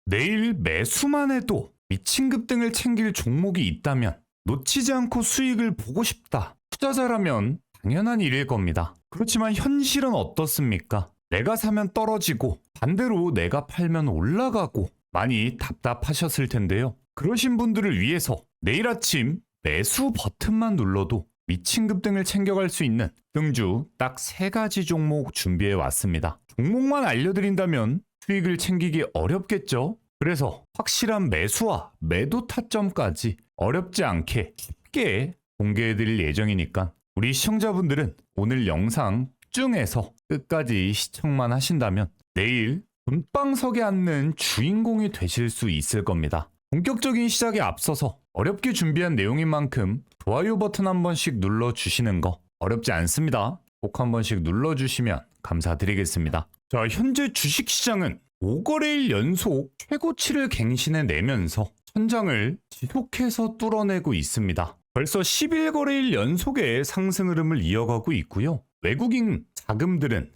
내일 매수만 해도 미친 급등을 챙길 종목이 있다면 놓치지 않고 수익을 보고 싶다. 투자자라면 당연한 일일 겁니다. 그렇지만 현실은 어떻습니까? 내가 사면 떨어지고 반대로 내가 팔면 올라가고 많이 답답하셨을 텐데요. 그러신 분들을 위해서 내일 아침 매수 버튼만 눌러도 미친 급등을 챙겨갈 수 있는 등주 딱 3가지 종목 준비해 왔습니다. 종목만 알려드린다면 수익을 챙기기 어렵겠죠? 그래서 확실한 매수와 매도 타점까지 어렵지 않게 쉽게 공개해드릴 예정이니까 우리 시청자분들은 오늘 영상 집중해서 끝까지 시청만 하신다면 내일 돈방석에 앉는 주인공이 되실 수 있을 겁니다. 본격적인 시작에 앞서서 어렵게 준비한 내용인 만큼 좋아요 버튼 한 번씩 눌러주시는 거 어렵지 않습니다. 꼭 한 번씩 눌러주시면 감사드리겠습니다. 자, 현재 주식시장은 5거래일 연속 최고치를 갱신해내면서 천장을 지속해서 뚫어내고 있습니다. 벌써 11거래일 연속의 상승 흐름을 이어가고 있고요. 외국인 자금들은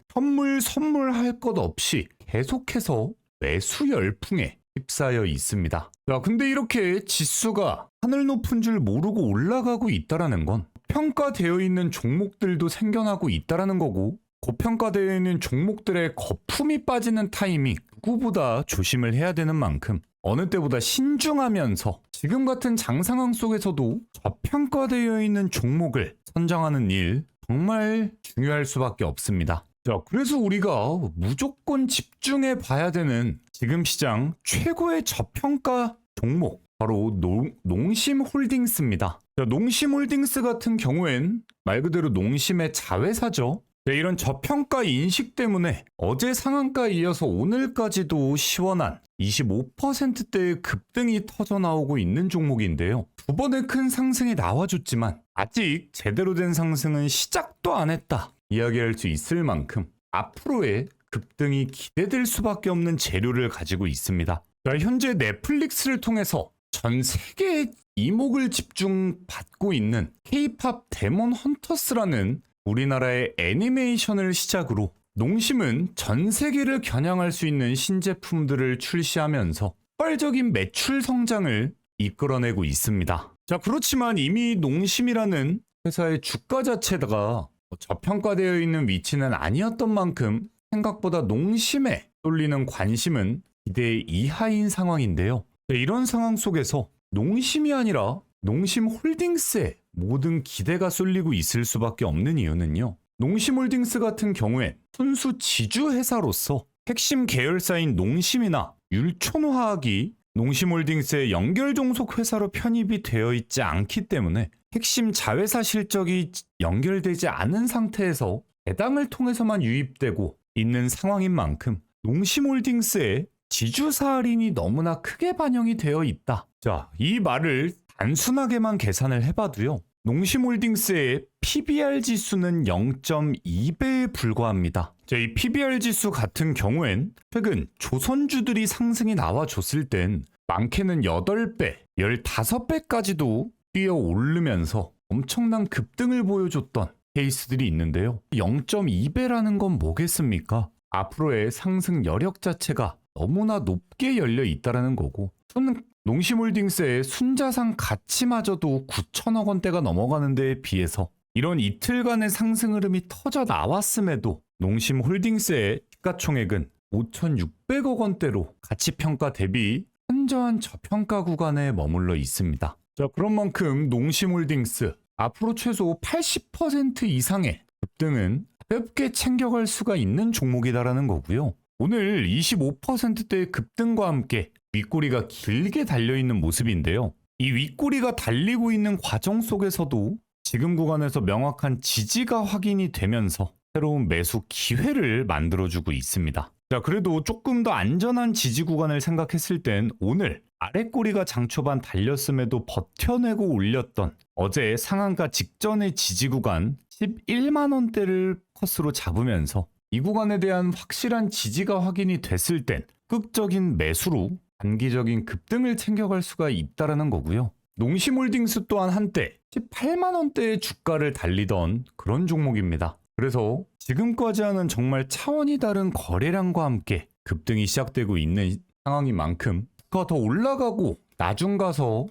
선물할 것 없이 계속해서 매수 열풍에 휩싸여 있습니다. 자, 근데 이렇게 지수가 하늘 높은 줄 모르고 올라가고 있다라는 건 평가되어 있는 종목들도 생겨나고 있다라는 거고, 고평가되어 있는 종목들의 거품이 빠지는 타이밍 누구보다 조심을 해야 되는 만큼 어느 때보다 신중하면서 지금 같은 장상황 속에서도 저평가되어 있는 종목을 선정하는 일 정말 중요할 수밖에 없습니다. 자, 그래서 우리가 무조건 집중해 봐야 되는 지금 시장 최고의 저평가 종목 바로 농심홀딩스입니다. 자, 농심홀딩스 같은 경우엔 말 그대로 농심의 자회사죠. 네, 이런 저평가 인식 때문에 어제 상한가에 이어서 오늘까지도 시원한 25%대의 급등이 터져나오고 있는 종목인데요. 두 번의 큰 상승이 나와줬지만 아직 제대로 된 상승은 시작도 안 했다 이야기할 수 있을 만큼 앞으로의 급등이 기대될 수밖에 없는 재료를 가지고 있습니다. 자, 현재 넷플릭스를 통해서 전 세계의 이목을 집중받고 있는 K-팝 데몬 헌터스라는 우리나라의 애니메이션을 시작으로 농심은 전 세계를 겨냥할 수 있는 신제품들을 출시하면서 폭발적인 매출 성장을 이끌어내고 있습니다. 자, 그렇지만 이미 농심이라는 회사의 주가 자체가 저평가되어 있는 위치는 아니었던 만큼 생각보다 농심에 쏠리는 관심은 기대 이하인 상황인데요. 이런 상황 속에서 농심이 아니라 농심홀딩스에 모든 기대가 쏠리고 있을 수밖에 없는 이유는요. 농심홀딩스 같은 경우엔 순수 지주회사로서 핵심 계열사인 농심이나 율촌화학이 농심홀딩스의 연결종속 회사로 편입이 되어 있지 않기 때문에 핵심 자회사 실적이 연결되지 않은 상태에서 배당을 통해서만 유입되고 있는 상황인 만큼 농심홀딩스의 지주사 할인이 너무나 크게 반영이 되어 있다. 자, 이 말을 단순하게만 계산을 해봐도요. 농심홀딩스의 PBR 지수는 0.2배에 불과합니다. 자, 이 PBR 지수 같은 경우엔 최근 조선주들이 상승이 나와줬을 땐 많게는 8배, 15배까지도 뛰어 오르면서 엄청난 급등을 보여줬던 케이스들이 있는데요. 0.2배라는 건 뭐겠습니까? 앞으로의 상승 여력 자체가 너무나 높게 열려 있다는 거고, 농심홀딩스의 순자산 가치마저도 9천억 원대가 넘어가는 데에 비해서 이런 이틀간의 상승 흐름이 터져 나왔음에도 농심홀딩스의 시가총액은 5,600억 원대로 가치평가 대비 현저한 저평가 구간에 머물러 있습니다. 자, 그런 만큼 농심홀딩스 앞으로 최소 80% 이상의 급등은 가볍게 챙겨갈 수가 있는 종목이다라는 거고요. 오늘 25%대의 급등과 함께 윗꼬리가 길게 달려있는 모습인데요. 이 윗꼬리가 달리고 있는 과정 속에서도 지금 구간에서 명확한 지지가 확인이 되면서 새로운 매수 기회를 만들어주고 있습니다. 자, 그래도 조금 더 안전한 지지 구간을 생각했을 땐 오늘 아랫꼬리가 장초반 달렸음에도 버텨내고 올렸던 어제 상한가 직전의 지지 구간 11만 원대를 컷으로 잡으면서 이 구간에 대한 확실한 지지가 확인이 됐을 땐 극적인 매수로 단기적인 급등을 챙겨갈 수가 있다는 거고요. 농심홀딩스 또한 한때 18만 원대의 주가를 달리던 그런 종목입니다. 그래서 지금까지와는 정말 차원이 다른 거래량과 함께 급등이 시작되고 있는 상황인 만큼 주가가 더 올라가고 나중 가서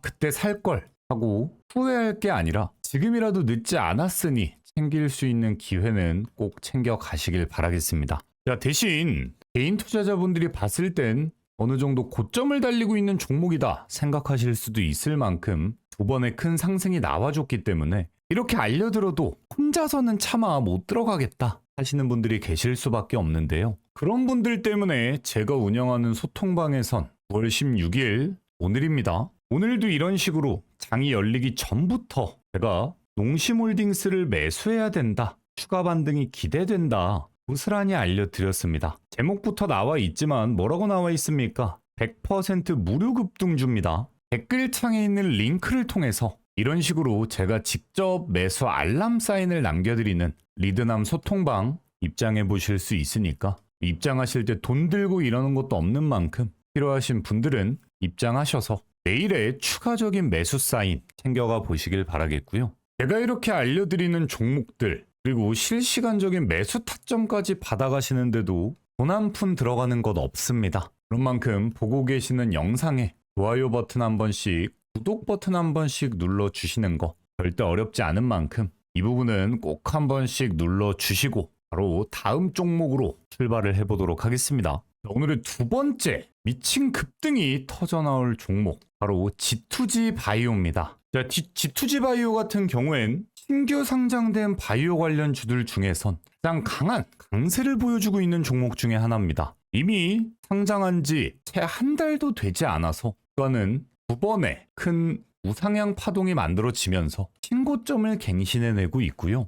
그때 살 걸 하고 후회할 게 아니라 지금이라도 늦지 않았으니 챙길 수 있는 기회는 꼭 챙겨 가시길 바라겠습니다. 자, 대신 개인 투자자분들이 봤을 땐 어느 정도 고점을 달리고 있는 종목이다 생각하실 수도 있을 만큼 두 번의 큰 상승이 나와줬기 때문에 이렇게 알려들어도 혼자서는 차마 못 들어가겠다 하시는 분들이 계실 수밖에 없는데요. 그런 분들 때문에 제가 운영하는 소통방에선 9월 16일 오늘입니다. 오늘도 이런 식으로 장이 열리기 전부터 제가 농심홀딩스를 매수해야 된다, 추가 반등이 기대된다 고스란히 알려드렸습니다. 제목부터 나와 있지만 뭐라고 나와 있습니까? 100% 무료 급등주입니다. 댓글창에 있는 링크를 통해서 이런 식으로 제가 직접 매수 알람 사인을 남겨드리는 리드남 소통방 입장해 보실 수 있으니까 입장하실 때 돈 들고 이러는 것도 없는 만큼 필요하신 분들은 입장하셔서 내일의 추가적인 매수 사인 챙겨가 보시길 바라겠고요. 제가 이렇게 알려드리는 종목들 그리고 실시간적인 매수 타점까지 받아가시는데도 돈 한 푼 들어가는 것 없습니다. 그런 만큼 보고 계시는 영상에 좋아요 버튼 한 번씩, 구독 버튼 한 번씩 눌러주시는 거 절대 어렵지 않은 만큼 이 부분은 꼭 한 번씩 눌러주시고 바로 다음 종목으로 출발을 해보도록 하겠습니다. 오늘의 두 번째 미친 급등이 터져나올 종목 바로 G2G 바이오입니다. 자, G2G 바이오 같은 경우엔 신규 상장된 바이오 관련 주들 중에선 가장 강한 강세를 보여주고 있는 종목 중에 하나입니다. 이미 상장한 지 채 한 달도 되지 않아서 그거는 두 번의 큰 우상향 파동이 만들어지면서 신고점을 갱신해내고 있고요.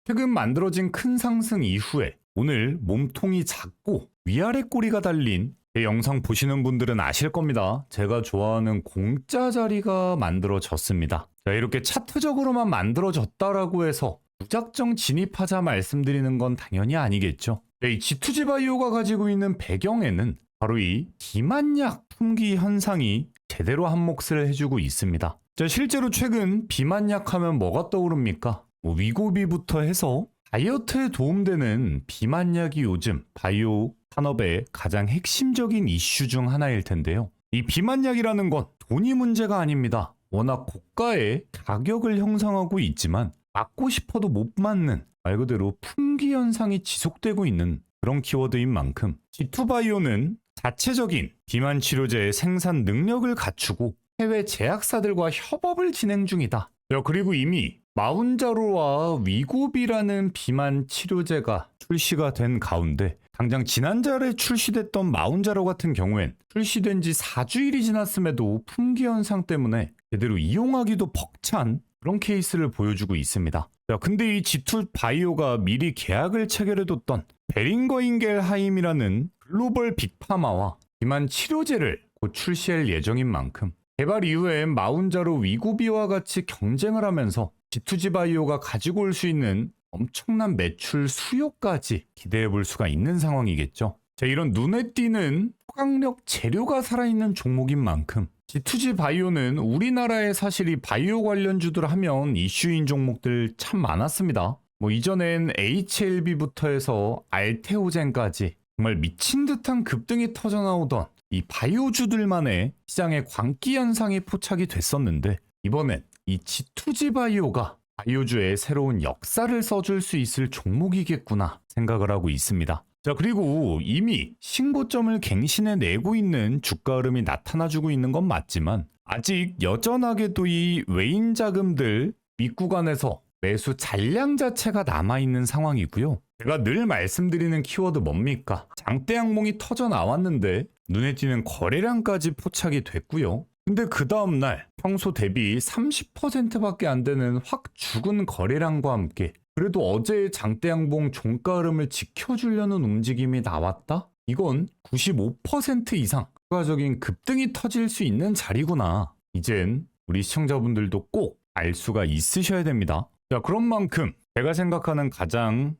최근 만들어진 큰 상승 이후에 오늘 몸통이 작고 위아래 꼬리가 달린 제 영상 보시는 분들은 아실 겁니다. 제가 좋아하는 공짜 자리가 만들어졌습니다. 자, 이렇게 차트적으로만 만들어졌다라고 해서 무작정 진입하자 말씀드리는 건 당연히 아니겠죠. 이 G2G 바이오가 가지고 있는 배경에는 바로 이 비만약 품귀 현상이 제대로 한 몫을 해주고 있습니다. 자, 실제로 최근 비만약 하면 뭐가 떠오릅니까? 위고비부터 해서 다이어트에 도움되는 비만약이 요즘 바이오 산업의 가장 핵심적인 이슈 중 하나일 텐데요. 이 비만약이라는 건 돈이 문제가 아닙니다. 워낙 고가의 가격을 형성하고 있지만 맞고 싶어도 못 맞는 말 그대로 품귀 현상이 지속되고 있는 그런 키워드인 만큼 G2바이오는 자체적인 비만 치료제의 생산 능력을 갖추고 해외 제약사들과 협업을 진행 중이다. 그리고 이미 마운자로와 위고비라는 비만 치료제가 출시가 된 가운데 당장 지난달에 출시됐던 마운자로 같은 경우엔 출시된 지 4주일이 지났음에도 품귀 현상 때문에 제대로 이용하기도 벅찬 그런 케이스를 보여주고 있습니다. 근데 이 G2 바이오가 미리 계약을 체결해뒀던 베링거 인겔하임이라는 글로벌 빅파마와 비만 치료제를 곧 출시할 예정인 만큼 개발 이후에 마운자로 위고비와 같이 경쟁을 하면서 G2G 바이오가 가지고 올 수 있는 엄청난 매출 수요까지 기대해 볼 수가 있는 상황이겠죠. 자, 이런 눈에 띄는 초강력 재료가 살아있는 종목인 만큼 G2G 바이오는 우리나라에 사실 이 바이오 관련주들 하면 이슈인 종목들 참 많았습니다. 이전엔 HLB부터 해서 알테오젠까지 정말 미친 듯한 급등이 터져나오던 이 바이오주들만의 시장의 광기 현상이 포착이 됐었는데 이번엔 이 G2G 바이오가 바이오주의 새로운 역사를 써줄 수 있을 종목이겠구나 생각을 하고 있습니다. 자, 그리고 이미 신고점을 갱신해내고 있는 주가 흐름이 나타나주고 있는 건 맞지만 아직 여전하게도 이 외인 자금들 윗구간에서 매수 잔량 자체가 남아있는 상황이고요. 제가 늘 말씀드리는 키워드 뭡니까? 장대 양봉이 터져 나왔는데 눈에 띄는 거래량까지 포착이 됐고요. 근데 그 다음날 평소 대비 30%밖에 안 되는 확 죽은 거래량과 함께 그래도 어제의 장대 양봉 종가 흐름을 지켜주려는 움직임이 나왔다? 이건 95% 이상 추가적인 급등이 터질 수 있는 자리구나. 이젠 우리 시청자분들도 꼭 알 수가 있으셔야 됩니다. 자, 그런 만큼 제가 생각하는 가장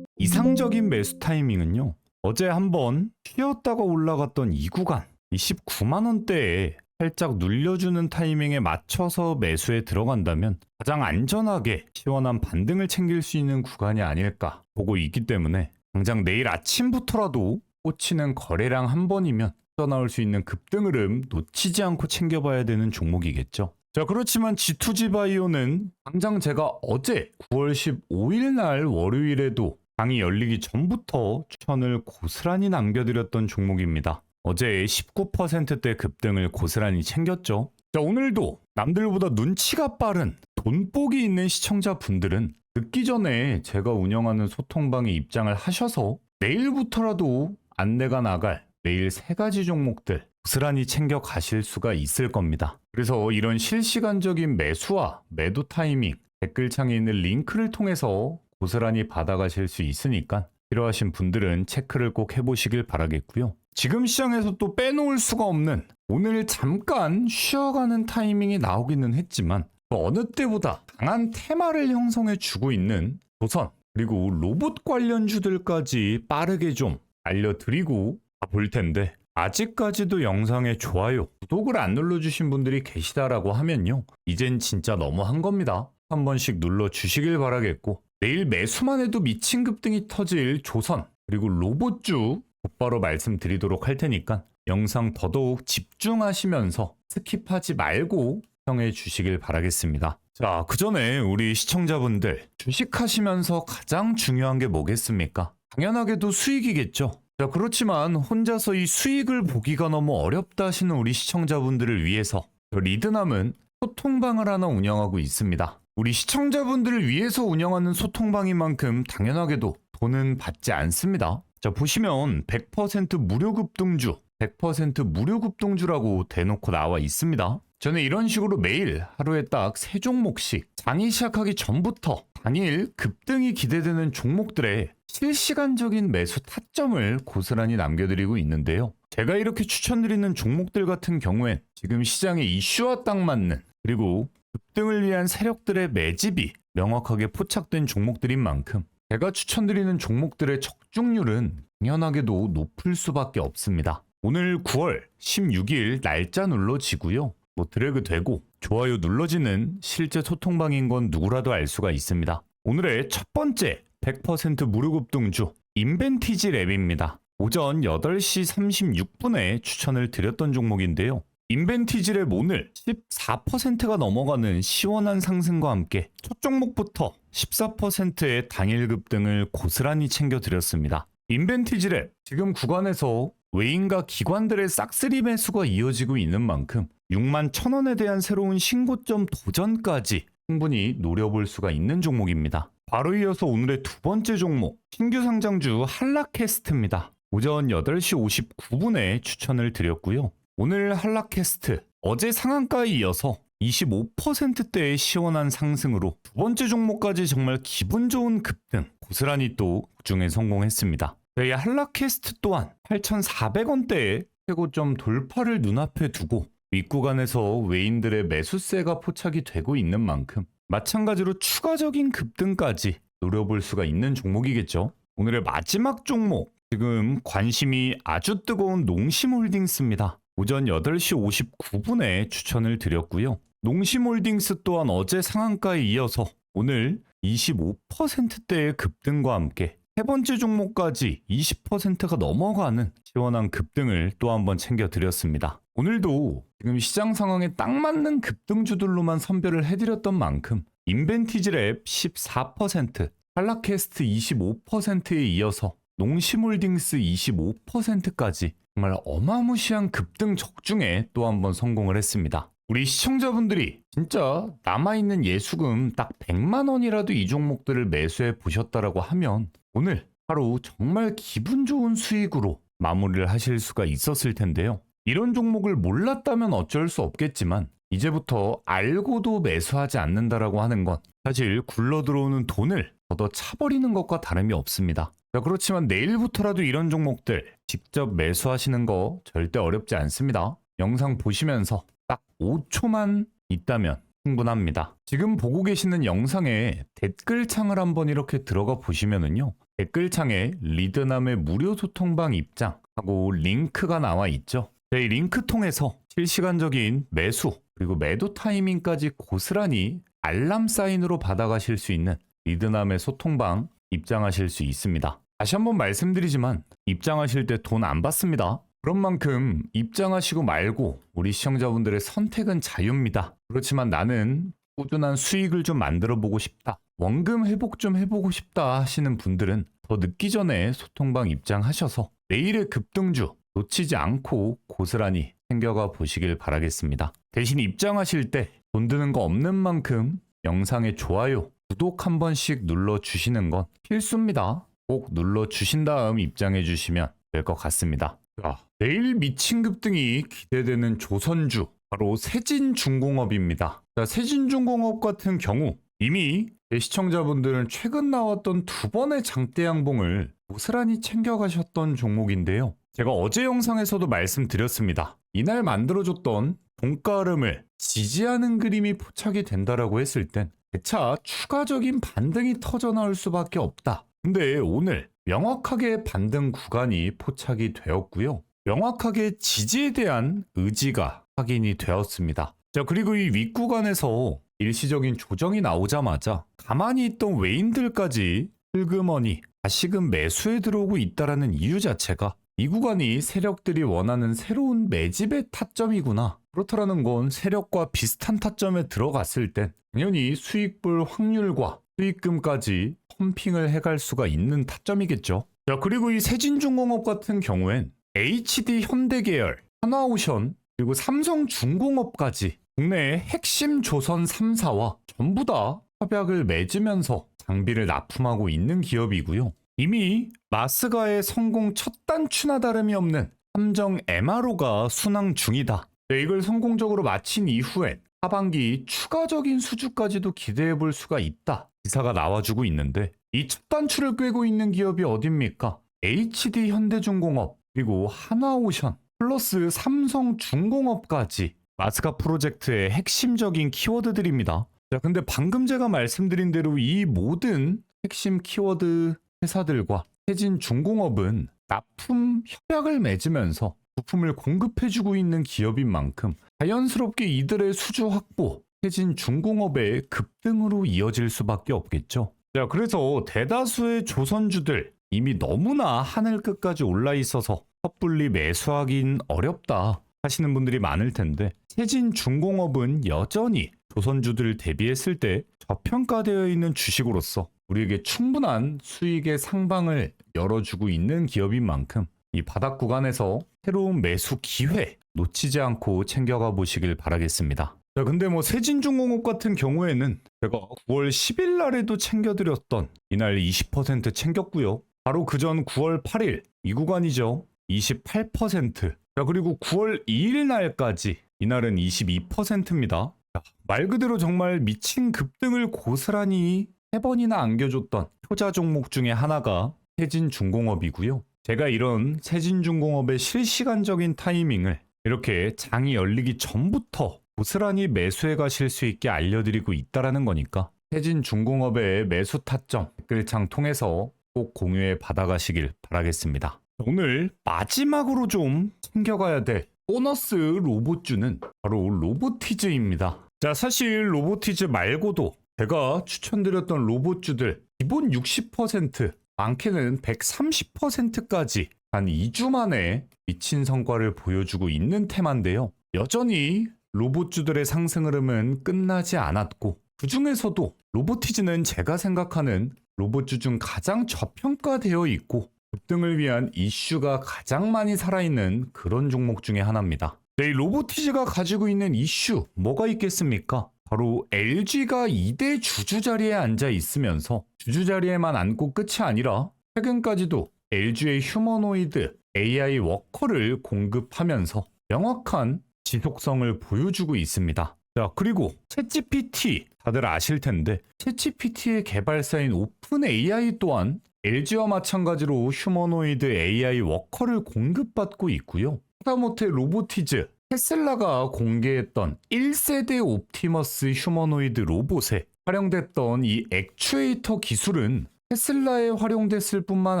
이상적인 매수 타이밍은요. 어제 한번 쉬었다가 올라갔던 이 구간 29만원대에 살짝 눌려주는 타이밍에 맞춰서 매수에 들어간다면 가장 안전하게 시원한 반등을 챙길 수 있는 구간이 아닐까 보고 있기 때문에 당장 내일 아침부터라도 꽂히는 거래량 한 번이면 떠나올 수 있는 급등 흐름 놓치지 않고 챙겨봐야 되는 종목이겠죠. 자, 그렇지만 G2G 바이오는 당장 제가 어제 9월 15일 날 월요일에도 장이 열리기 전부터 추천을 고스란히 남겨드렸던 종목입니다. 어제 19%대 급등을 고스란히 챙겼죠. 자, 오늘도 남들보다 눈치가 빠른 돈복이 있는 시청자분들은 듣기 전에 제가 운영하는 소통방에 입장을 하셔서 내일부터라도 안내가 나갈 매일 3가지 종목들 고스란히 챙겨 가실 수가 있을 겁니다. 그래서 이런 실시간적인 매수와 매도 타이밍 댓글창에 있는 링크를 통해서 고스란히 받아가실 수 있으니까 필요하신 분들은 체크를 꼭 해보시길 바라겠고요. 지금 시장에서 또 빼놓을 수가 없는 오늘 잠깐 쉬어가는 타이밍이 나오기는 했지만 어느 때보다 강한 테마를 형성해 주고 있는 조선 그리고 로봇 관련주들까지 빠르게 좀 알려드리고 볼 텐데 아직까지도 영상에 좋아요, 구독을 안 눌러주신 분들이 계시다라고 하면요. 이젠 진짜 너무한 겁니다. 한 번씩 눌러주시길 바라겠고 내일 매수만 해도 미친 급등이 터질 조선 그리고 로봇주 곧바로 말씀드리도록 할 테니까 영상 더더욱 집중하시면서 스킵하지 말고 시청해 주시길 바라겠습니다. 자, 그 전에 우리 시청자분들 주식하시면서 가장 중요한 게 뭐겠습니까? 당연하게도 수익이겠죠. 자, 그렇지만 혼자서 이 수익을 보기가 너무 어렵다 하시는 우리 시청자분들을 위해서 리드남은 소통방을 하나 운영하고 있습니다. 우리 시청자분들을 위해서 운영하는 소통방인 만큼 당연하게도 돈은 받지 않습니다. 자, 보시면 100% 무료 급등주, 100% 무료 급등주라고 대놓고 나와 있습니다. 저는 이런 식으로 매일 하루에 딱 3종목씩 장이 시작하기 전부터 당일 급등이 기대되는 종목들의 실시간적인 매수 타점을 고스란히 남겨드리고 있는데요. 제가 이렇게 추천드리는 종목들 같은 경우엔 지금 시장의 이슈와 딱 맞는 그리고 급등을 위한 세력들의 매집이 명확하게 포착된 종목들인 만큼 제가 추천드리는 종목들의 적중률은 당연하게도 높을 수밖에 없습니다. 오늘 9월 16일 날짜 눌러지고요. 드래그 되고 좋아요 눌러지는 실제 소통방인 건 누구라도 알 수가 있습니다. 오늘의 첫 번째 100% 무료 급등주 인벤티지 랩입니다. 오전 8시 36분에 추천을 드렸던 종목인데요. 인벤티지 랩 오늘 14%가 넘어가는 시원한 상승과 함께 첫 종목부터 14%의 당일 급등을 고스란히 챙겨드렸습니다. 인벤티지 랩 지금 구간에서 외인과 기관들의 싹쓸이 매수가 이어지고 있는 만큼 61,000원에 대한 새로운 신고점 도전까지 충분히 노려볼 수가 있는 종목입니다. 바로 이어서 오늘의 두 번째 종목 신규 상장주 한라캐스트입니다. 오전 8시 59분에 추천을 드렸고요. 오늘 한라캐스트 어제 상한가에 이어서 25%대의 시원한 상승으로 두 번째 종목까지 정말 기분 좋은 급등 고스란히 또 국중에 성공했습니다. 이 한라캐스트 또한 8,400원대의 최고점 돌파를 눈앞에 두고 윗구간에서 외인들의 매수세가 포착이 되고 있는 만큼 마찬가지로 추가적인 급등까지 노려볼 수가 있는 종목이겠죠. 오늘의 마지막 종목 지금 관심이 아주 뜨거운 농심홀딩스입니다. 오전 8시 59분에 추천을 드렸고요. 농심홀딩스 또한 어제 상한가에 이어서 오늘 25%대의 급등과 함께 세 번째 종목까지 20%가 넘어가는 시원한 급등을 또 한번 챙겨드렸습니다. 오늘도 지금 시장 상황에 딱 맞는 급등주들로만 선별을 해드렸던 만큼 인벤티지랩 14%, 한라캐스트 25%에 이어서 농심홀딩스 25%까지 정말 어마무시한 급등 적중에 또 한번 성공을 했습니다. 우리 시청자분들이 진짜 남아있는 예수금 딱 100만 원이라도 이 종목들을 매수해 보셨다라고 하면 오늘 하루 정말 기분 좋은 수익으로 마무리를 하실 수가 있었을 텐데요. 이런 종목을 몰랐다면 어쩔 수 없겠지만 이제부터 알고도 매수하지 않는다라고 하는 건 사실 굴러들어오는 돈을 걷어 차버리는 것과 다름이 없습니다. 자, 그렇지만 내일부터라도 이런 종목들 직접 매수하시는 거 절대 어렵지 않습니다. 영상 보시면서 딱 5초만 있다면 충분합니다. 지금 보고 계시는 영상에 댓글창을 한번 이렇게 들어가 보시면은요. 댓글창에 리드남의 무료 소통방 입장하고 링크가 나와 있죠. 이 링크 통해서 실시간적인 매수 그리고 매도 타이밍까지 고스란히 알람 사인으로 받아가실 수 있는 리드남의 소통방 입장하실 수 있습니다. 다시 한번 말씀드리지만 입장하실 때 돈 안 받습니다. 그런 만큼 입장하시고 말고 우리 시청자분들의 선택은 자유입니다. 그렇지만 나는 꾸준한 수익을 좀 만들어 보고 싶다. 원금 회복 좀 해보고 싶다 하시는 분들은 더 늦기 전에 소통방 입장하셔서 내일의 급등주 놓치지 않고 고스란히 챙겨가 보시길 바라겠습니다. 대신 입장하실 때 돈 드는 거 없는 만큼 영상에 좋아요, 구독 한 번씩 눌러주시는 건 필수입니다. 꼭 눌러주신 다음 입장해 주시면 될 것 같습니다. 자, 내일 미친 급등이 기대되는 조선주, 바로 세진중공업입니다. 자, 세진중공업 같은 경우 이미 제 시청자분들은 최근 나왔던 두 번의 장대 양봉을 고스란히 챙겨가셨던 종목인데요. 제가 어제 영상에서도 말씀드렸습니다. 이날 만들어줬던 종가름을 지지하는 그림이 포착이 된다라고 했을 땐 재차 추가적인 반등이 터져나올 수밖에 없다. 근데 오늘 명확하게 반등 구간이 포착이 되었고요. 명확하게 지지에 대한 의지가 확인이 되었습니다. 자, 그리고 이 윗구간에서 일시적인 조정이 나오자마자 가만히 있던 외인들까지 슬그머니 다시금 매수에 들어오고 있다라는 이유 자체가 이 구간이 세력들이 원하는 새로운 매집의 타점이구나. 그렇다라는 건 세력과 비슷한 타점에 들어갔을 땐 당연히 수익볼 확률과 수익금까지 펌핑을 해갈 수가 있는 타점이겠죠. 자, 그리고 이 세진중공업 같은 경우엔 HD 현대계열, 하나오션, 그리고 삼성중공업까지 국내의 핵심 조선 3사와 전부 다 협약을 맺으면서 장비를 납품하고 있는 기업이고요. 이미 마스가의 성공 첫 단추나 다름이 없는 함정 MRO가 순항 중이다. 네, 이걸 성공적으로 마친 이후엔 하반기 추가적인 수주까지도 기대해 볼 수가 있다. 기사가 나와주고 있는데 이 첫 단추를 꿰고 있는 기업이 어딥니까? HD 현대중공업, 그리고 하나오션, 플러스 삼성중공업까지 마스가 프로젝트의 핵심적인 키워드들입니다. 자, 근데 방금 제가 말씀드린 대로 이 모든 핵심 키워드 회사들과 세진중공업은 납품 협약을 맺으면서 부품을 공급해주고 있는 기업인 만큼 자연스럽게 이들의 수주 확보, 세진중공업의 급등으로 이어질 수밖에 없겠죠. 자, 그래서 대다수의 조선주들 이미 너무나 하늘 끝까지 올라 있어서 섣불리 매수하긴 어렵다 하시는 분들이 많을 텐데, 세진중공업은 여전히 조선주들 대비했을 때 저평가되어 있는 주식으로서 우리에게 충분한 수익의 상방을 열어주고 있는 기업인 만큼 이 바닥 구간에서 새로운 매수 기회 놓치지 않고 챙겨가 보시길 바라겠습니다. 자, 근데 뭐 세진중공업 같은 경우에는 제가 9월 10일 날에도 챙겨드렸던 이날 20% 챙겼고요. 바로 그전 9월 8일 이 구간이죠. 28%. 자, 그리고 9월 2일 날까지 이날은 22%입니다. 자, 말 그대로 정말 미친 급등을 고스란히 3번이나 안겨줬던 효자 종목 중에 하나가 세진중공업이고요. 제가 이런 세진중공업의 실시간적인 타이밍을 이렇게 장이 열리기 전부터 고스란히 매수해 가실 수 있게 알려드리고 있다라는 거니까 세진중공업의 매수 타점 댓글창 통해서 꼭 공유해 받아가시길 바라겠습니다. 오늘 마지막으로 좀 챙겨가야 될 보너스 로봇주는 바로 로보티즈입니다. 자, 사실 로보티즈 말고도 제가 추천드렸던 로봇주들 기본 60%, 많게는 130%까지 한 2주 만에 미친 성과를 보여주고 있는 테마인데요. 여전히 로봇주들의 상승 흐름은 끝나지 않았고, 그 중에서도 로보티즈는 제가 생각하는 로봇주 중 가장 저평가되어 있고 급등을 위한 이슈가 가장 많이 살아있는 그런 종목 중에 하나입니다. 네, 이 로보티즈가 가지고 있는 이슈 뭐가 있겠습니까? 바로 LG가 2대 주주 자리에 앉아 있으면서 주주 자리에만 앉고 끝이 아니라 최근까지도 LG의 휴머노이드 AI 워커를 공급하면서 명확한 지속성을 보여주고 있습니다. 자, 그리고 챗GPT 다들 아실 텐데 챗GPT의 개발사인 오픈 AI 또한 LG와 마찬가지로 휴머노이드 AI 워커를 공급받고 있고요. 하다못해 로보티즈, 테슬라가 공개했던 1세대 옵티머스 휴머노이드 로봇에 활용됐던 이 액추에이터 기술은 테슬라에 활용됐을 뿐만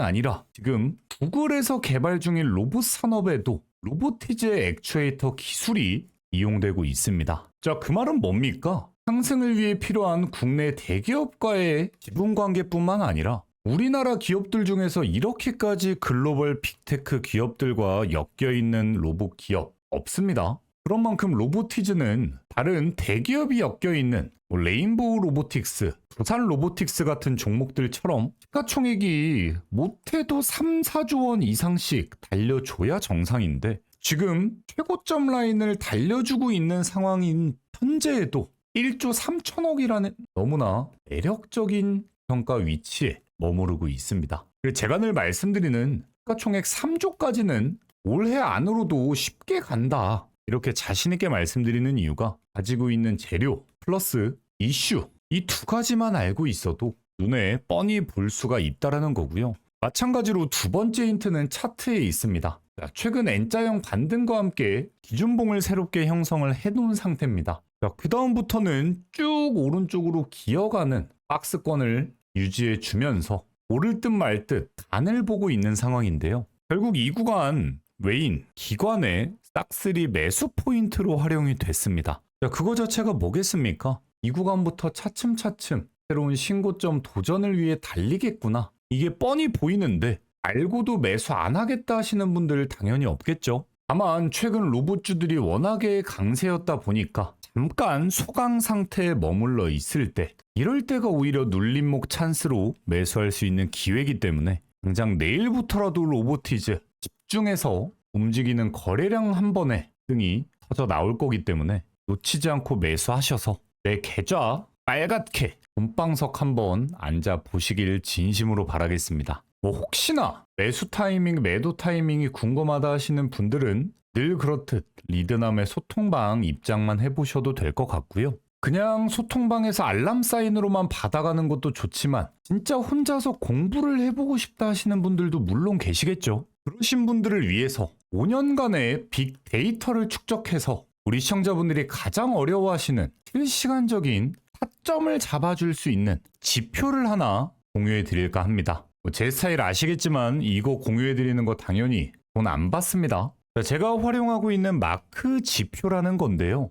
아니라 지금 구글에서 개발 중인 로봇 산업에도 로보티즈의 액추에이터 기술이 이용되고 있습니다. 자, 그 말은 뭡니까? 상승을 위해 필요한 국내 대기업과의 지분 관계뿐만 아니라 우리나라 기업들 중에서 이렇게까지 글로벌 빅테크 기업들과 엮여있는 로봇 기업 없습니다. 그런 만큼 로보티즈는 다른 대기업이 엮여있는 레인보우 로보틱스, 부산 로보틱스 같은 종목들처럼 시가총액이 못해도 3, 4조 원 이상씩 달려줘야 정상인데 지금 최고점 라인을 달려주고 있는 상황인 현재에도 1조 3천억이라는 너무나 매력적인 평가 위치에 머무르고 있습니다. 제가 늘 말씀드리는 시가총액 3조까지는 올해 안으로도 쉽게 간다. 이렇게 자신있게 말씀드리는 이유가 가지고 있는 재료 플러스 이슈 이 두 가지만 알고 있어도 눈에 뻔히 볼 수가 있다라는 거고요. 마찬가지로 두 번째 힌트는 차트에 있습니다. 최근 N자형 반등과 함께 기준봉을 새롭게 형성을 해놓은 상태입니다. 그 다음부터는 쭉 오른쪽으로 기어가는 박스권을 유지해 주면서 오를 듯 말 듯 간을 보고 있는 상황인데요. 결국 이 구간 외인 기관의 싹쓸이 매수 포인트로 활용이 됐습니다. 그거 자체가 뭐겠습니까? 이 구간부터 차츰차츰 새로운 신고점 도전을 위해 달리겠구나. 이게 뻔히 보이는데 알고도 매수 안 하겠다 하시는 분들 당연히 없겠죠. 다만 최근 로봇주들이 워낙에 강세였다 보니까 잠깐 소강 상태에 머물러 있을 때 이럴 때가 오히려 눌림목 찬스로 매수할 수 있는 기회이기 때문에 당장 내일부터라도 로보티즈 집중해서 움직이는 거래량 한 번에 등이 터져 나올 거기 때문에 놓치지 않고 매수하셔서 내 계좌 빨갛게 돈방석 한번 앉아 보시길 진심으로 바라겠습니다. 혹시나 매수 타이밍, 매도 타이밍이 궁금하다 하시는 분들은 늘 그렇듯 리드남의 소통방 입장만 해보셔도 될 것 같고요. 그냥 소통방에서 알람 사인으로만 받아가는 것도 좋지만 진짜 혼자서 공부를 해보고 싶다 하시는 분들도 물론 계시겠죠. 그러신 분들을 위해서 5년간의 빅데이터를 축적해서 우리 시청자분들이 가장 어려워하시는 실시간적인 타점을 잡아줄 수 있는 지표를 하나 공유해 드릴까 합니다. 제 스타일 아시겠지만 이거 공유해 드리는 거 당연히 돈 안 받습니다. 제가 활용하고 있는 마크 지표라는 건데요.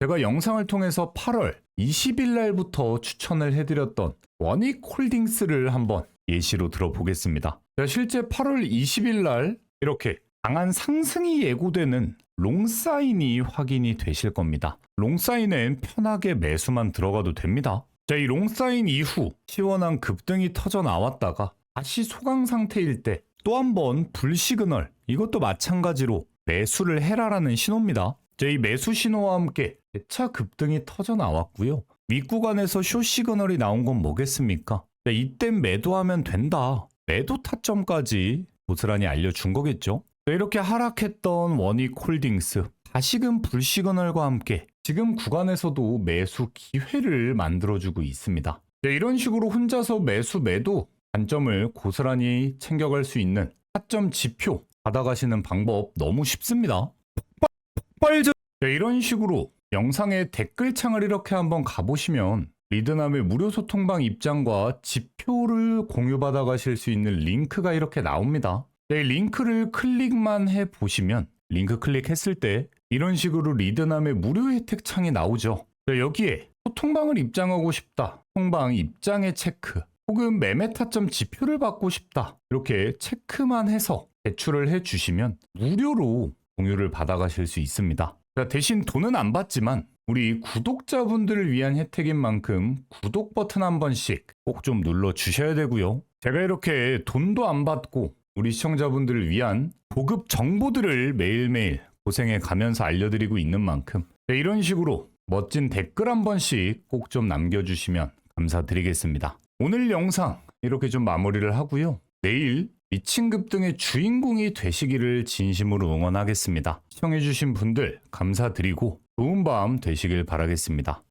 제가 영상을 통해서 8월 20일 날부터 추천을 해드렸던 원익홀딩스를 한번 예시로 들어보겠습니다. 실제 8월 20일 날 이렇게 강한 상승이 예고되는 롱사인이 확인이 되실 겁니다. 롱사인엔 편하게 매수만 들어가도 됩니다. 이 롱사인 이후 시원한 급등이 터져 나왔다가 다시 소강 상태일 때 또 한 번 불시그널, 이것도 마찬가지로 매수를 해라라는 신호입니다. 이 매수 신호와 함께 대차 급등이 터져 나왔고요. 윗구간에서 숏 시그널이 나온 건 뭐겠습니까? 이땐 매도하면 된다. 매도 타점까지 고스란히 알려준 거겠죠. 이렇게 하락했던 원익홀딩스 다시금 불시그널과 함께 지금 구간에서도 매수 기회를 만들어주고 있습니다. 이런 식으로 혼자서 매수 매도 관점을 고스란히 챙겨갈 수 있는 타점 지표 받아가시는 방법 너무 쉽습니다. 이런 식으로 영상의 댓글창을 이렇게 한번 가보시면 리드남의 무료 소통방 입장과 지표를 공유받아 가실 수 있는 링크가 이렇게 나옵니다. 링크를 클릭만 해보시면 링크 클릭했을 때 이런 식으로 리드남의 무료 혜택 창이 나오죠. 여기에 소통방을 입장하고 싶다. 소통방 입장의 체크 혹은 매매 타점 지표를 받고 싶다. 이렇게 체크만 해서 제출을 해주시면 무료로 공유를 받아가실 수 있습니다. 대신 돈은 안 받지만 우리 구독자분들을 위한 혜택인 만큼 구독 버튼 한 번씩 꼭 좀 눌러 주셔야 되고요. 제가 이렇게 돈도 안 받고 우리 시청자분들을 위한 고급 정보들을 매일매일 고생해 가면서 알려드리고 있는 만큼 이런 식으로 멋진 댓글 한 번씩 꼭 좀 남겨주시면 감사드리겠습니다. 오늘 영상 이렇게 좀 마무리를 하고요. 내일 미친 급등의 주인공이 되시기를 진심으로 응원하겠습니다. 시청해주신 분들 감사드리고 좋은 밤 되시길 바라겠습니다.